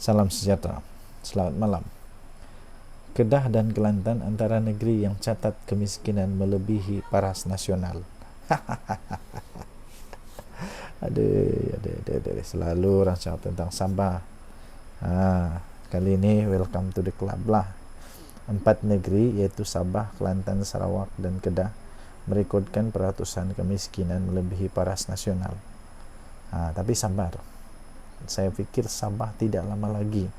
Salam sejahtera, selamat malam. Kedah dan Kelantan antara negeri yang catat kemiskinan melebihi paras nasional. Aduh, selalu orang cakap tentang Sabah. Kali ini welcome to the club lah. 4 negeri yaitu Sabah, Kelantan, Sarawak dan Kedah merekodkan peratusan kemiskinan melebihi paras nasional. Tapi sabar, saya pikir Sabah tidak lama lagi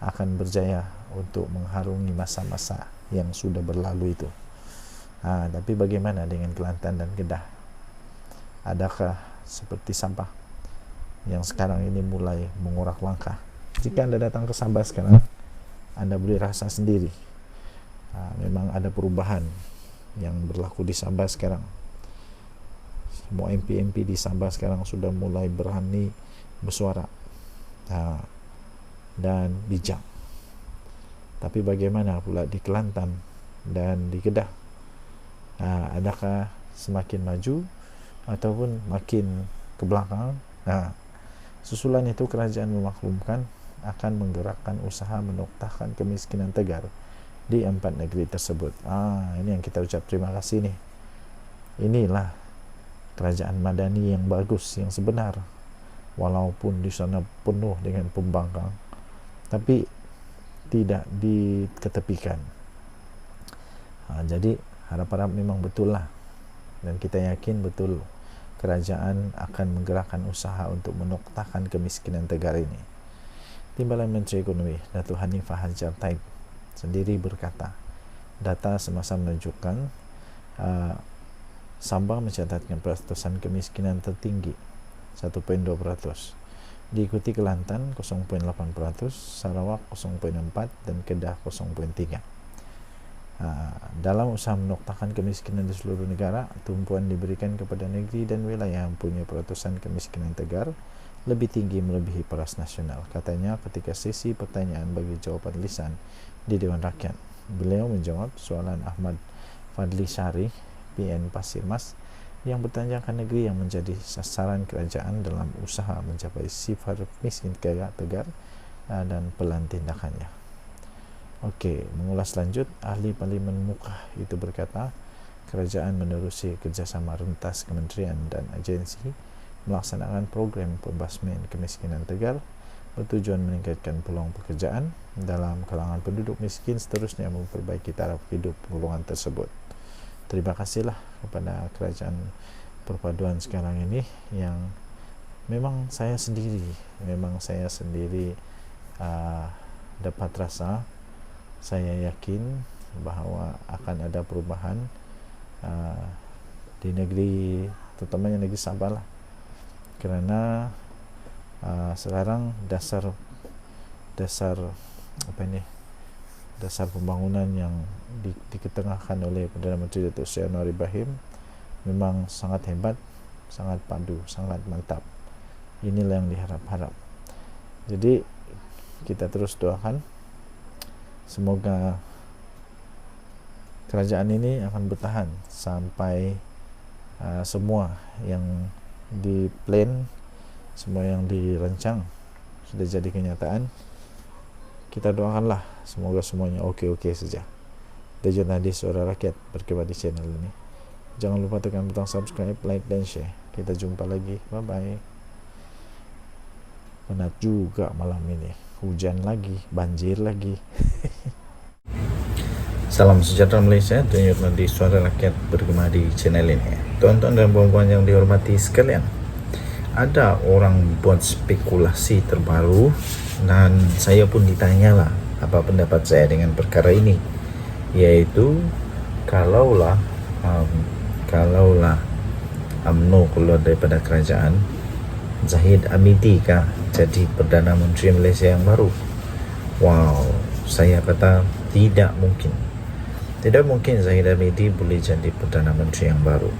akan berjaya untuk mengharungi masa-masa yang sudah berlalu itu. Tapi bagaimana dengan Kelantan dan Kedah? Adakah seperti Sabah yang sekarang ini mulai mengurak langkah? Jika Anda datang ke Sabah sekarang, Anda boleh rasa sendiri, memang ada perubahan yang berlaku di Sabah sekarang. Semua MP-MP di Sabah sekarang sudah mulai berani bersuara dan bijak. Tapi bagaimana pula di Kelantan dan di Kedah? Adakah semakin maju ataupun makin ke belakang? Susulan itu kerajaan memaklumkan akan menggerakkan usaha menoktahkan kemiskinan tegar di 4 negeri tersebut. Ini yang kita ucap terima kasih nih. Inilah kerajaan madani yang bagus, yang sebenar. Walaupun di sana penuh dengan pembangkang, tapi tidak diketepikan. Jadi harap-harap memang betul lah, dan kita yakin betul kerajaan akan menggerakkan usaha untuk menoktahkan kemiskinan tegar ini. Timbalan Menteri Ekonomi Datuk Hanifah Hajar Taib sendiri berkata, data semasa menunjukkan Sabah mencatatkan peratusan kemiskinan tertinggi 1.2%, diikuti Kelantan 0.8%, Sarawak 0.4%, dan Kedah 0.3%. Dalam usaha menoktahkan kemiskinan di seluruh negara, tumpuan diberikan kepada negeri dan wilayah yang punya peratusan kemiskinan tegar lebih tinggi melebihi paras nasional, katanya ketika sesi pertanyaan bagi jawapan lisan di Dewan Rakyat. Beliau menjawab soalan Ahmad Fadli Syari, PN Pasir Mas, yang bertanya akan negeri yang menjadi sasaran kerajaan dalam usaha mencapai sifar miskin tegar dan pelan tindakannya. Mengulas lanjut, ahli Parlimen Mukah itu berkata, kerajaan menerusi kerjasama rentas kementerian dan agensi melaksanakan program pembasmian kemiskinan tegar bertujuan meningkatkan peluang pekerjaan dalam kalangan penduduk miskin, seterusnya memperbaiki taraf hidup golongan tersebut. Terima kasihlah kepada kerajaan perpaduan sekarang ini yang memang saya sendiri dapat rasa, saya yakin bahawa akan ada perubahan di negeri, terutamanya negeri Sabah lah, kerana sekarang dasar pembangunan yang diketengahkan oleh Perdana Menteri Datuk Seri Anwar Ibrahim memang sangat hebat, sangat padu, sangat mantap. Inilah yang diharap-harap. Jadi kita terus doakan semoga kerajaan ini akan bertahan sampai semua yang di-plan, semua yang dirancang sudah jadi kenyataan. Kita doakanlah semoga semuanya oke-oke saja. Dejun Hadis, Suara Rakyat, berkibar di channel ini. Jangan lupa tekan butang subscribe, like dan share. Kita jumpa lagi. Bye-bye. Penat juga malam ini. Hujan lagi, banjir lagi. Salam sejahtera Malaysia. Dejun Hadis, Suara Rakyat, bergema di channel ini. Tuan-tuan dan puan-puan yang dihormati sekalian, ada orang buat spekulasi terbaru dan saya pun ditanyalah apa pendapat saya dengan perkara ini, yaitu kalaulah UMNO keluar daripada kerajaan, Zahid Hamidi kah jadi Perdana Menteri Malaysia yang baru? Saya kata tidak mungkin Zahid Hamidi boleh jadi Perdana Menteri yang baru.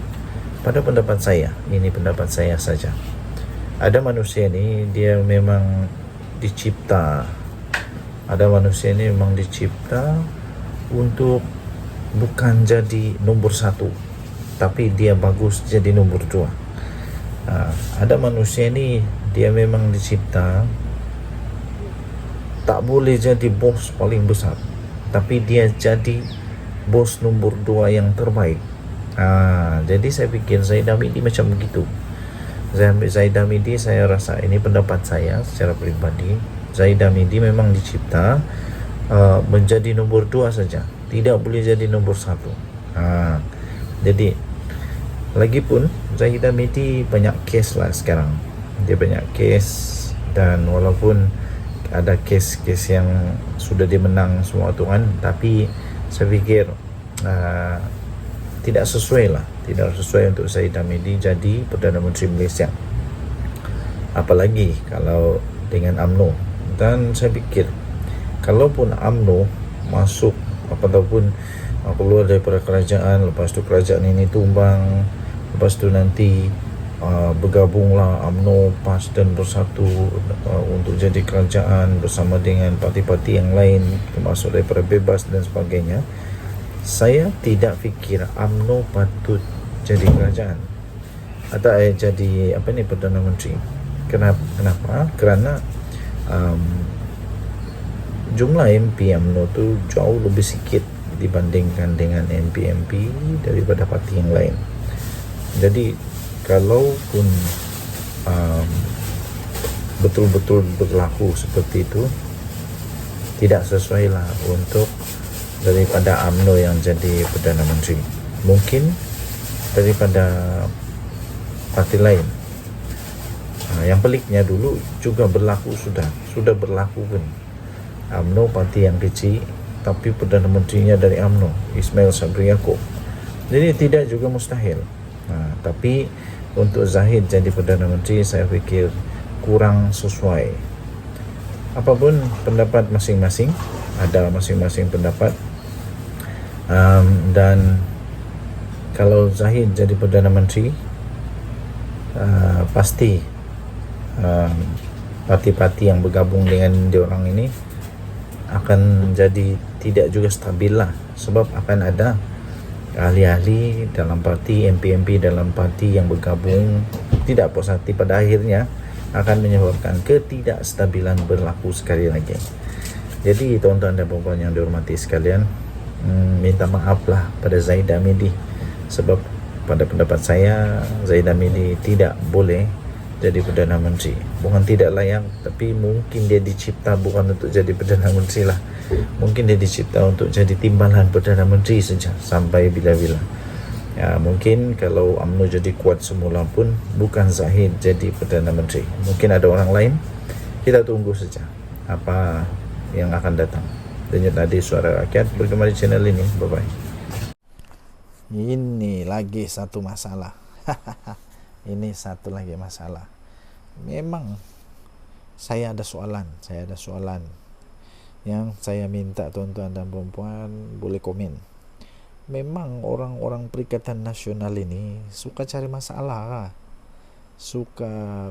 Pada pendapat saya, ini pendapat saya saja, ada manusia ini dia memang dicipta untuk bukan jadi nomor 1, tapi dia bagus jadi nomor 2. Ada manusia ini dia memang dicipta tak boleh jadi bos paling besar, tapi dia jadi bos nombor 2 yang terbaik. Jadi saya fikir Zaid Hamidi macam begitu. Zaid Hamidi, saya rasa, ini pendapat saya secara pribadi, Zaid Hamidi memang dicipta menjadi nombor 2 saja, tidak boleh jadi nombor 1. Jadi lagipun Zaid Hamidi banyak kes lah sekarang, dia banyak kes, dan walaupun ada kes-kes yang sudah dimenang semua tu kan, tapi saya fikir tidak sesuai lah, tidak sesuai untuk Zaid Hamidi jadi Perdana Menteri Malaysia, apalagi kalau dengan UMNO. Dan saya fikir kalaupun UMNO masuk ataupun keluar daripada kerajaan, lepas tu kerajaan ini tumbang, lepas tu nanti bergabunglah UMNO, PAS dan Bersatu untuk jadi kerajaan bersama dengan parti-parti yang lain, termasuk daripada Bebas dan sebagainya, saya tidak fikir UMNO patut jadi kerajaan atau jadi Perdana Menteri. Kenapa? Kerana jumlah MP UMNO tu jauh lebih sikit dibandingkan dengan MP-MP daripada parti yang lain. Jadi kalaupun betul-betul berlaku seperti itu, tidak sesuai lah untuk daripada UMNO yang jadi Perdana Menteri. Mungkin daripada parti lain. Yang peliknya dulu juga berlaku, sudah berlaku pun. UMNO parti yang kecil, tapi Perdana Menterinya dari UMNO, Ismail Sabri Yaakob. Jadi tidak juga mustahil. Tapi untuk Zahid jadi Perdana Menteri, saya fikir kurang sesuai. Apapun pendapat masing-masing, ada masing-masing pendapat. Dan kalau Zahid jadi Perdana Menteri, pasti parti-parti yang bergabung dengan diorang ini akan jadi tidak juga stabil lah, sebab akan ada ahli-ahli dalam parti, MP-MP dalam parti yang bergabung tidak puas hati, pada akhirnya akan menyebabkan ketidakstabilan berlaku sekali lagi. Jadi tuan-tuan dan puan-puan yang dihormati sekalian, minta maaf lah pada Zaid Hamidi, sebab pada pendapat saya Zaid Hamidi tidak boleh jadi Perdana Menteri. Bukan tidak layak, tapi mungkin dia dicipta bukan untuk jadi Perdana Menteri lah. Mungkin dia dicipta untuk jadi timbalan Perdana Menteri saja sampai bila-bila. Mungkin kalau UMNO jadi kuat semula pun bukan Zahid jadi Perdana Menteri. Mungkin ada orang lain. Kita tunggu saja apa yang akan datang. Denyut nadi Suara Rakyat bergema di channel ini. Bye-bye. Ini lagi satu masalah. Ini satu lagi masalah. Memang saya ada soalan yang saya minta tuan-tuan dan puan-puan boleh komen. Memang orang-orang Perikatan Nasional ini suka cari masalah, suka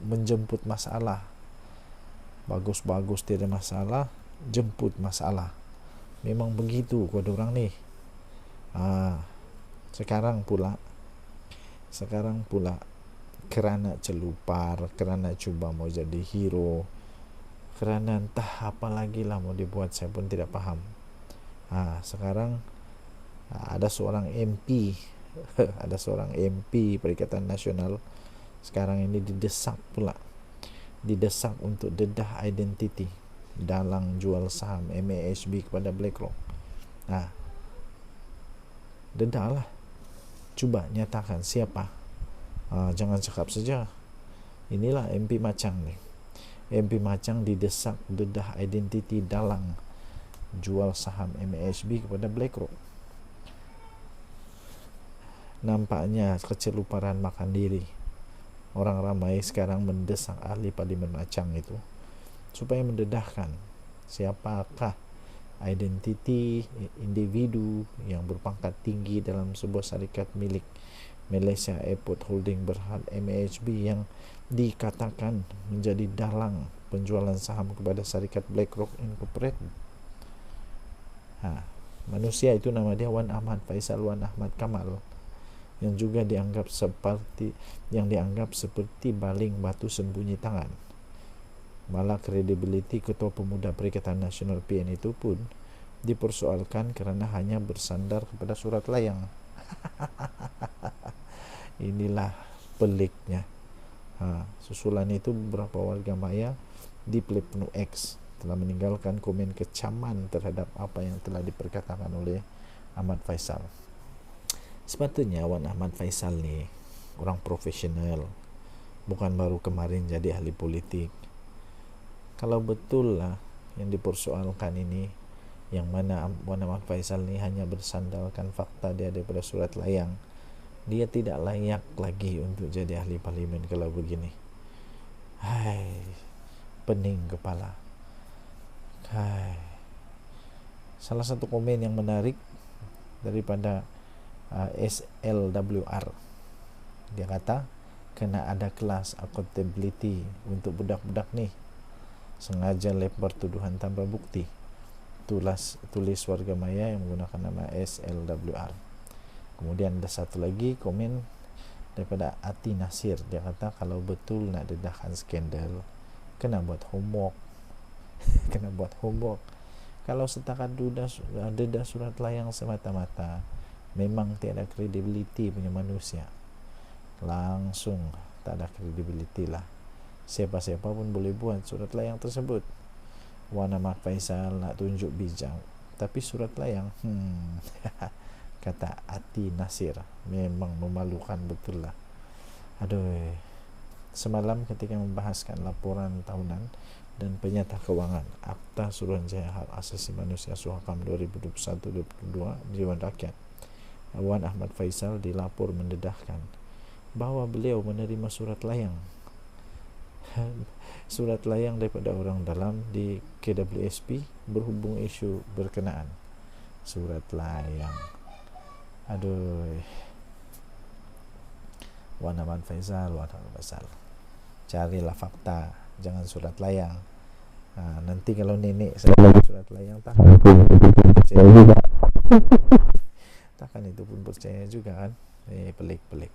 menjemput masalah. Bagus-bagus tidak masalah, jemput masalah. Memang begitu kode orang ni. Sekarang pula kerana celupar, kerana cuba mau jadi hero, kerana entah apa lagi lah mau dibuat, saya pun tidak paham. Sekarang ada seorang MP ada seorang MP Perikatan Nasional sekarang ini didesak untuk dedah identiti dalam jual saham MAHB kepada BlackRock. Dedahlah, cuba nyatakan siapa. Jangan cakap saja. Inilah MP Macang ni. MP Macang didesak dedah identiti dalang jual saham MAHB kepada BlackRock. Nampaknya keceluparan makan diri. Orang ramai sekarang mendesak ahli Parlimen Macang itu supaya mendedahkan siapakah identiti individu yang berpangkat tinggi dalam sebuah syarikat milik Malaysia Airport Holding Berhad MAHB yang dikatakan menjadi dalang penjualan saham kepada syarikat BlackRock Incorporated. Manusia itu nama dia Wan Ahmad Faisal Wan Ahmad Kamal, yang juga dianggap seperti baling batu sembunyi tangan. Malah kredibiliti Ketua Pemuda Perikatan Nasional PN itu pun dipersoalkan kerana hanya bersandar kepada surat layang. Inilah peliknya. Susulan itu beberapa warga maya di Plebnu X telah meninggalkan komen kecaman terhadap apa yang telah diperkatakan oleh Ahmad Faisal. Sepatutnya Wan Ahmad Faisal ni orang profesional, bukan baru kemarin jadi ahli politik. Kalau betul lah yang dipersoalkan ini, yang mana Wan Ahmad Faisal ni hanya bersandalkan fakta dia daripada surat layang, dia tidak layak lagi untuk jadi ahli parlimen kalau begini. Hai, pening kepala. Hai. Salah satu komen yang menarik daripada SLWR, dia kata kena ada kelas accountability untuk budak-budak ni, sengaja lempar tuduhan tanpa bukti. Tulis warga maya yang menggunakan nama SLWR. Kemudian ada satu lagi komen daripada Ati Nasir, dia kata kalau betul nak dedahkan skandal, kena buat homework. Kena buat homework. Kalau setakat dedah surat layang semata-mata, memang tiada kredibiliti punya manusia. Langsung tak ada kredibiliti lah. Siapa-siapa pun boleh buat surat layang tersebut. Wan Ahmad Faisal nak tunjuk bijak, tapi surat layang kata Ati Nasir, memang memalukan betul lah. Aduh. Semalam ketika membahaskan laporan tahunan dan penyata kewangan Akta Suruhanjaya Hak Asasi Manusia Suhakam 2021-2022 Dewan Rakyat, Wan Ahmad Faisal dilapor mendedahkan bahawa beliau menerima surat layang daripada orang dalam di KWSP berhubung isu berkenaan. Surat layang. Aduh. Wan Ahmad Faisal, carilah fakta, jangan surat layang. Nanti kalau nenek saya surat layang, takkan itu pun percaya juga kan. Pelik-pelik.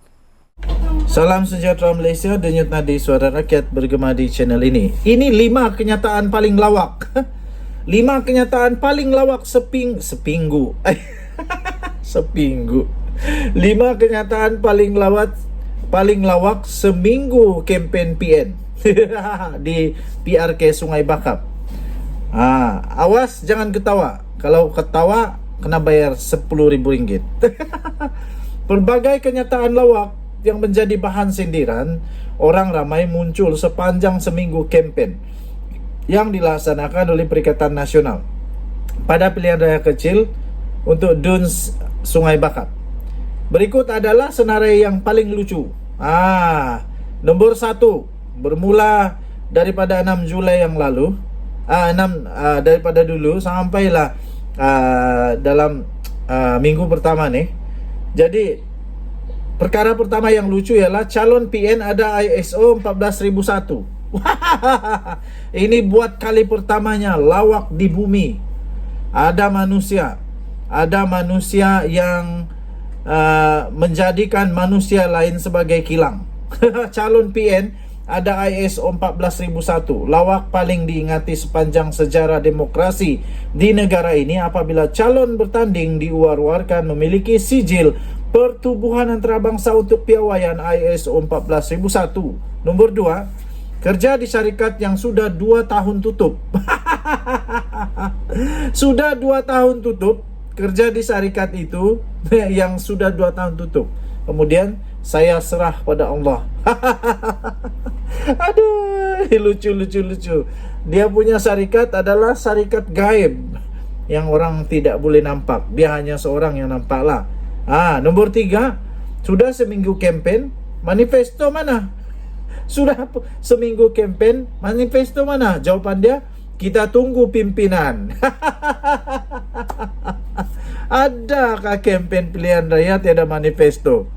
Salam sejahtera Malaysia, denyut nadi suara rakyat bergema di channel ini. Ini 5 kenyataan paling lawak. 5 kenyataan paling lawak sepinggu. Sepinggu. 5 kenyataan paling lawak seminggu kempen PN di PRK Sungai Bakap. Awas jangan ketawa. Kalau ketawa kena bayar RM10,000. Berbagai kenyataan lawak yang menjadi bahan sindiran orang ramai muncul sepanjang seminggu kempen yang dilaksanakan oleh Perikatan Nasional pada pilihan raya kecil untuk Duns Sungai Bakap. Berikut adalah senarai yang paling lucu. Nombor 1, bermula daripada 6 Julai yang lalu, daripada dulu sampailah dalam minggu pertama nih. Jadi perkara pertama yang lucu ialah calon PN ada ISO 14001. Ini buat kali pertamanya lawak di bumi. Ada manusia yang menjadikan manusia lain sebagai kilang. Calon PN ada ISO 14001. Lawak paling diingati sepanjang sejarah demokrasi di negara ini apabila calon bertanding diwar-warkan memiliki sijil Pertubuhan Antarabangsa untuk Piawaian ISO 14001. Nombor 2, kerja di syarikat yang sudah 2 tahun tutup. Sudah 2 tahun tutup, kerja di syarikat itu yang sudah 2 tahun tutup. Kemudian saya serah pada Allah. Aduh, lucu. Dia punya syarikat adalah syarikat gaib yang orang tidak boleh nampak. Dia hanya seorang yang nampak lah. Nombor 3, sudah seminggu kempen, manifesto mana? Sudah seminggu kempen, manifesto mana? Jawapan dia, kita tunggu pimpinan. Adakah kempen pilihan raya tiada manifesto?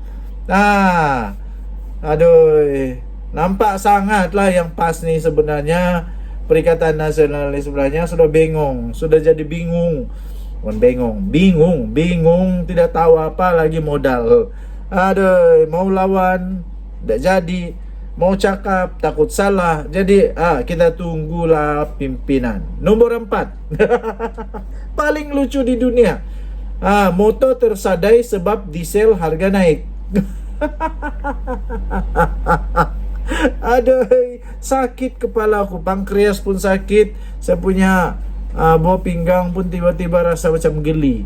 Aduh, nampak sangatlah yang pas ni sebenarnya. Perikatan Nasional ni sebenarnya sudah bingung, sudah jadi bingung. Bukan bingung, tidak tahu apa lagi modal. Aduh, mau lawan tak jadi. mau cakap takut salah. Jadi kita tunggulah pimpinan. Nomor 4. Paling lucu di dunia. Motor tersadai sebab diesel harga naik. Aduh, sakit kepala aku, pankreas pun sakit, saya punya buah pinggang pun tiba-tiba rasa macam geli.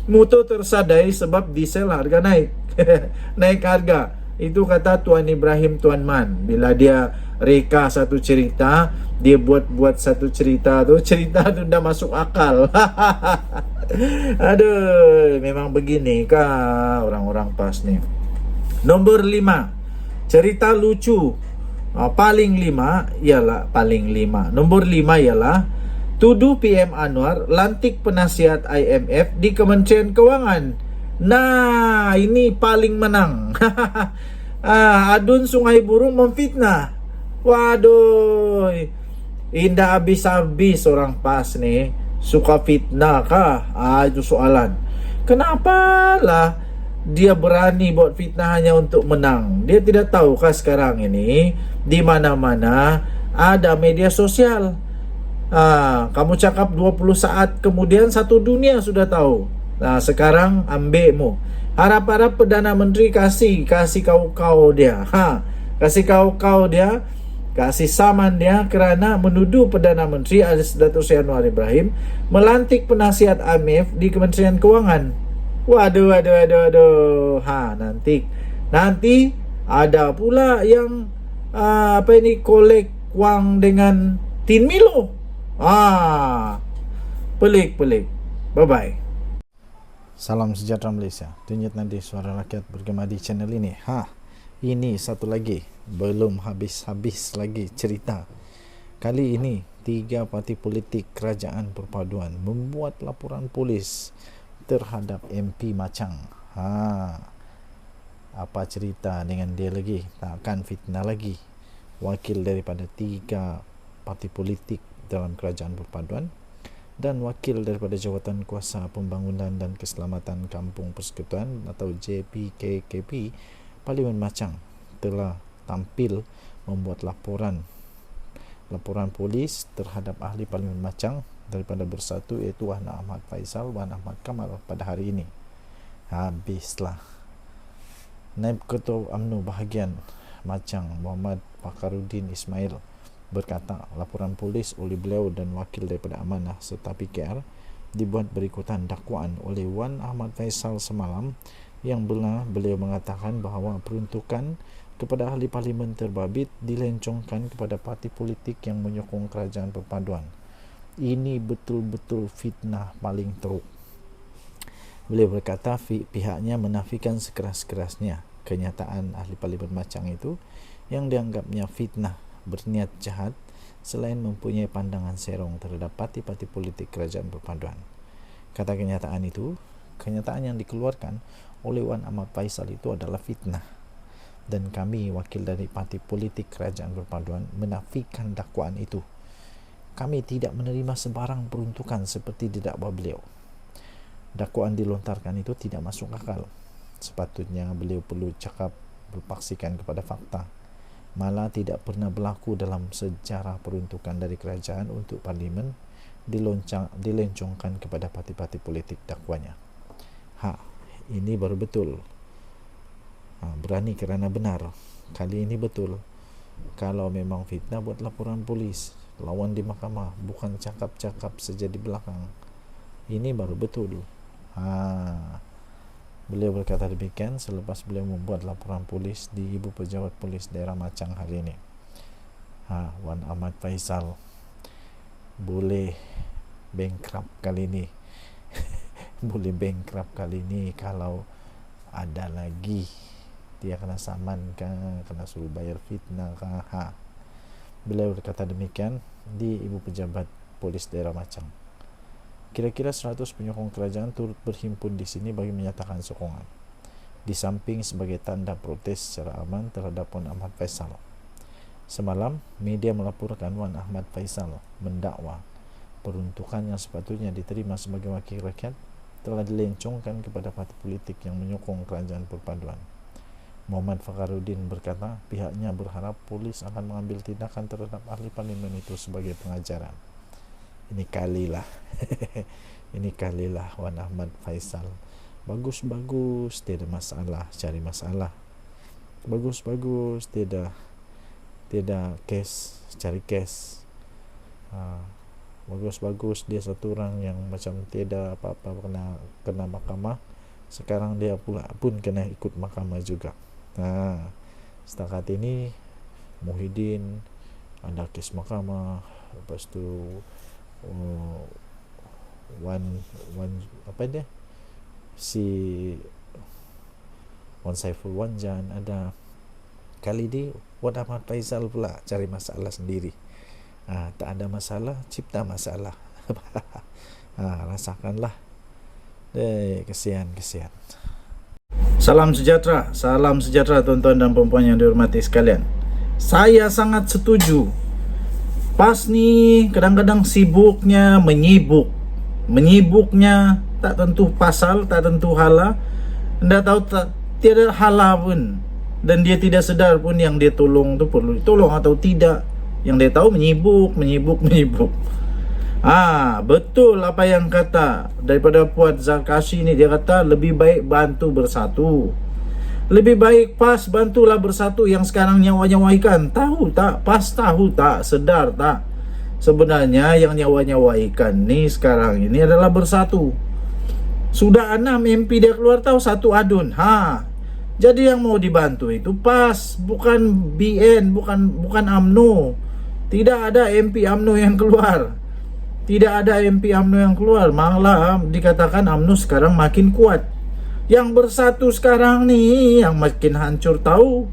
Motor tersadai sebab diesel harga naik. Naik harga. Itu kata Tuan Ibrahim Tuan Man. Bila dia reka satu cerita, dia buat satu cerita tu dah masuk akal. Aduh, memang begini kah orang-orang PAS ni. Nombor 5, cerita lucu. Paling 5 Nombor 5 ialah tuduh PM Anwar lantik penasihat IMF di Kementerian Kewangan. Nah, ini paling menang. Adun Sungai Burung memfitnah. Waduh, indah habis-habis orang PAS nih. Suka fitnah kah? Itu soalan. Kenapa lah dia berani buat fitnah hanya untuk menang? Dia tidak tahu kah sekarang ini di mana-mana ada media sosial. Kamu cakap 20 saat kemudian satu dunia sudah tahu. Nah, sekarang ambil mu. Harap-harap Perdana Menteri kasih kau dia. Kasih kau dia, kasih saman dia kerana menuduh Perdana Menteri Datuk Seri Anwar Ibrahim melantik penasihat IMF di Kementerian Kewangan. Waduh. Nanti ada pula yang kolek wang dengan Tin Milo. Pelik. Bye-bye. Salam sejahtera Malaysia. Tunjuk nanti suara rakyat bergema di channel ini. Ini satu lagi, belum habis-habis lagi cerita. Kali ini 3 parti politik kerajaan perpaduan membuat laporan polis terhadap MP Machang. Apa cerita dengan dia lagi? Takkan fitnah lagi. Wakil daripada 3 parti politik dalam kerajaan perpaduan dan wakil daripada Jawatan Kuasa Pembangunan dan Keselamatan Kampung Persekutuan atau JPKKP Parlimen Machang telah tampil membuat laporan polis terhadap ahli Parlimen Machang daripada Bersatu, iaitu Wan Ahmad Faisal, Wan Ahmad Kamal pada hari ini. Habislah. Naib Ketua UMNO bahagian Machang Muhammad Fakhruddin Ismail berkata laporan polis oleh beliau dan wakil daripada Amanah serta PKR dibuat berikutan dakwaan oleh Wan Ahmad Faisal semalam, yang beliau mengatakan bahawa peruntukan kepada ahli parlimen terbabit dilencongkan kepada parti politik yang menyokong kerajaan perpaduan. Ini betul-betul fitnah paling teruk. Beliau berkata pihaknya menafikan sekeras-kerasnya kenyataan ahli parlimen Machang itu yang dianggapnya fitnah, berniat jahat, selain mempunyai pandangan serong terhadap parti-parti politik kerajaan perpaduan. Kata kenyataan yang dikeluarkan oleh Wan Ahmad Faisal itu adalah fitnah, dan kami wakil dari parti politik kerajaan perpaduan menafikan dakwaan itu. Kami tidak menerima sebarang peruntukan seperti didakwa beliau. Dakwaan dilontarkan itu tidak masuk akal. Sepatutnya beliau perlu cakap berpaksikan kepada fakta. Malah tidak pernah berlaku dalam sejarah peruntukan dari kerajaan untuk parlimen dilencongkan kepada parti-parti politik dakwanya. Ini baru betul. Berani kerana benar. Kali ini betul. Kalau memang fitnah, buat laporan polis, lawan di mahkamah, bukan cakap-cakap saja di belakang. Ini baru betul. Beliau berkata demikian selepas beliau membuat laporan polis di Ibu Pejabat Polis Daerah Machang hari ini. Wan Ahmad Faisal boleh bankrupt kali ini. Boleh bankrupt kali ini kalau ada lagi dia kena saman kah, kena suruh bayar fitnah kah. Beliau berkata demikian di Ibu Pejabat Polis Daerah Machang. Kira-kira 100 penyokong kerajaan turut berhimpun di sini bagi menyatakan sokongan, di samping sebagai tanda protes secara aman terhadap Wan Ahmad Faisal. Semalam, media melaporkan Wan Ahmad Faisal mendakwa peruntukan yang sepatutnya diterima sebagai wakil rakyat telah dilencongkan kepada parti politik yang menyokong kerajaan perpaduan. Muhammad Fakharuddin berkata pihaknya berharap polis akan mengambil tindakan terhadap ahli parlimen itu sebagai pengajaran. Ini kalilah ini kalilah Wan Ahmad Faisal. Bagus-bagus, tiada masalah, cari masalah. Bagus-bagus, tiada case, cari case. Bagus-bagus, dia satu orang yang macam tiada apa-apa kena mahkamah. Sekarang dia pula pun kena ikut mahkamah juga. Setakat ini Muhyiddin ada kes mahkamah, lepas tu si Wan Saiful Wanjan ada. Kali ini Wan Ahmad Faisal pula cari masalah sendiri. Tak ada masalah, cipta masalah. Rasakanlah. Kesian. Salam sejahtera tuan-tuan dan puan-puan yang dihormati sekalian. Saya sangat setuju. PAS ni kadang-kadang menyibuknya tak tentu pasal, tak tentu hala. Anda tahu tak, tiada hala pun, dan dia tidak sedar pun yang dia tolong tu perlu ditolong atau tidak. Yang dia tahu menyibuk. Betul apa yang kata daripada Puan Zarkashi ni. Dia kata lebih baik bantu bersatu. Lebih baik PAS bantulah bersatu. Yang sekarang nyawa-nyawa ikan. Tahu tak? PAS tahu tak? Sedar tak? Sebenarnya yang nyawa-nyawa ikan ni sekarang ini adalah bersatu. Sudah 6 MP dia keluar, tahu, satu adun. Jadi yang mau dibantu itu PAS, bukan BN, bukan UMNO. Tidak ada MP UMNO yang keluar. Malah dikatakan UMNO sekarang makin kuat. Yang bersatu sekarang nih yang makin hancur, tahu.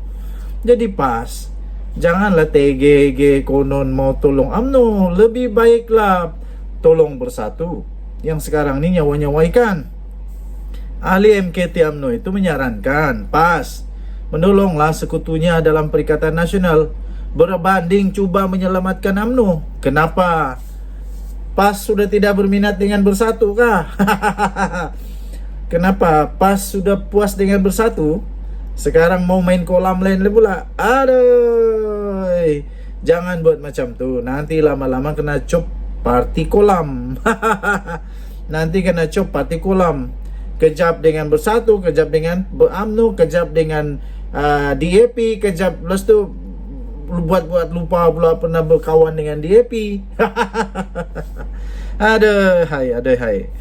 Jadi PAS, janganlah TGG konon mau tolong UMNO. Lebih baiklah tolong bersatu. Yang sekarang ini nyawa-nyawa ikan. Ahli MKT UMNO itu menyarankan PAS menolonglah sekutunya dalam Perikatan Nasional berbanding cuba menyelamatkan UMNO. Kenapa? PAS sudah tidak berminat dengan bersatu kah? Kenapa? PAS sudah puas dengan bersatu, sekarang mau main kolam lain pula. Aduh, jangan buat macam tu. Nanti lama-lama kena cop parti kolam. Nanti kena cop parti kolam. Kejap dengan bersatu, kejap dengan UMNO, kejap dengan DAP, kejap lepas tu buat lupa pula pernah berkawan dengan DAP. Aduh hai.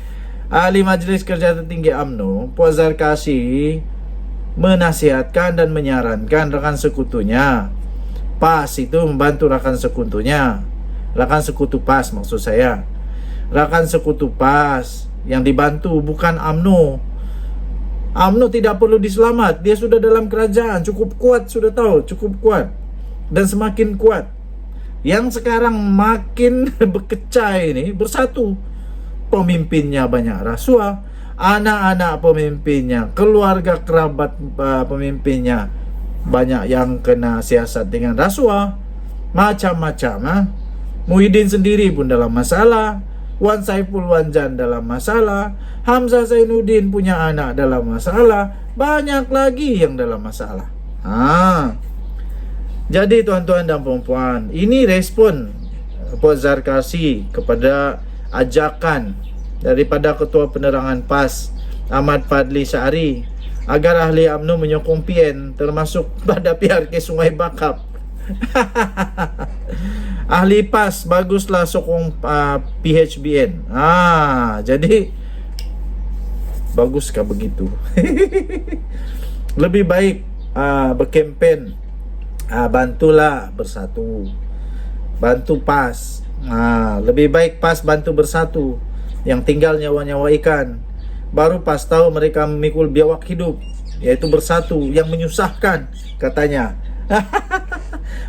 Ahli Majlis Kerja Tertinggi UMNO Puan Zarkashi menasihatkan dan menyarankan rekan sekutunya PAS itu membantu rekan sekutunya. Rekan sekutu PAS maksud saya. Rekan sekutu PAS yang dibantu bukan UMNO. UMNO tidak perlu diselamat. Dia sudah dalam kerajaan, cukup kuat, sudah tahu, cukup kuat. Dan semakin kuat. Yang sekarang makin berkecai ini bersatu. Pemimpinnya banyak rasuah, anak-anak pemimpinnya, keluarga kerabat pemimpinnya banyak yang kena siasat dengan rasuah, macam-macam. Muhyiddin sendiri pun dalam masalah, Wan Saiful Wanjan dalam masalah, Hamzah Zainuddin punya anak dalam masalah, banyak lagi yang dalam masalah. Jadi tuan-tuan dan puan-puan, ini respon Puan Zarkashi kepada ajakan daripada Ketua Penerangan PAS Ahmad Fadli Syari agar ahli UMNO menyokong PN, termasuk pada PRK Sungai Bakap. Ahli PAS baguslah sokong PHBN. Jadi baguskah begitu? Lebih baik berkempen, bantulah bersatu, bantu PAS. Lebih baik PAS bantu bersatu. Yang tinggal nyawa-nyawa ikan, baru PAS tahu mereka memikul biawak hidup, yaitu bersatu yang menyusahkan katanya.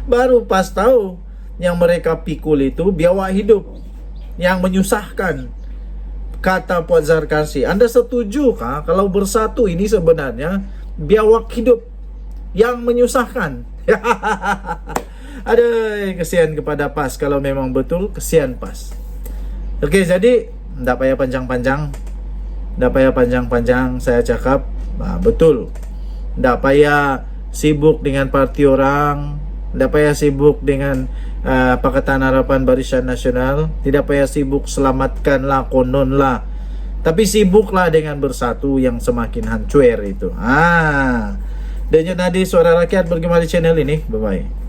Baru PAS tahu yang mereka pikul itu biawak hidup yang menyusahkan, kata Puan Zarkashi. Anda setuju kah kalau bersatu ini sebenarnya biawak hidup yang menyusahkan? Aduh, kesian kepada PAS. Kalau memang betul, kesian PAS. Oke, jadi tidak payah panjang-panjang saya cakap. Betul, tidak payah sibuk dengan parti orang, tidak payah sibuk dengan Pakatan Harapan Barisan Nasional, tidak payah sibuk selamatkanlah kononlah, tapi sibuklah dengan bersatu yang semakin hancur itu. Denyut Nadi Suara Rakyat bergema di channel ini. Bye bye.